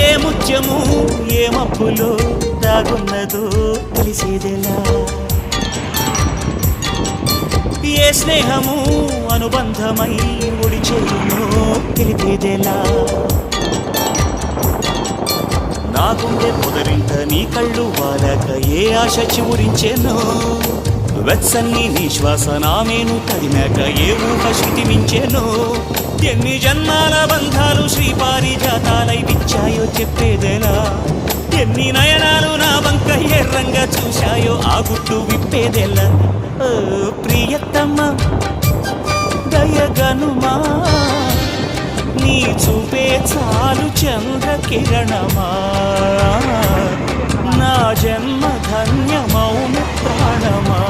ఏ ముత్యము ఏ మబ్బులో దాగున్నదో తెలిసేదెలా ఏ స్నేహము అనుబంధమై ఒడి చేయునో తెలిపేదెలా నా గుండె పొదరింట నీ కళ్ళు వాలక ఏ ఆశ చివురించెనో వెచ్చని నీ శ్వాస నామేను తడినాక ఏ ఊహ శృతిమించెనో ఎన్ని జన్మాల బంధాలు శ్రీపారిజాతాలై విచ్చాయో చెప్పేదెలా ఎన్ని నయనాలు నా వంక ఎర్రంగా చూశాయో ఆ గుట్టు విప్పేదెలా ఓ ప్రియతమ్మ దయగనుమా నీ చూపే చాలు చంద్రకిరణమా నా జన్మ ధన్యమౌన ప్రాణమా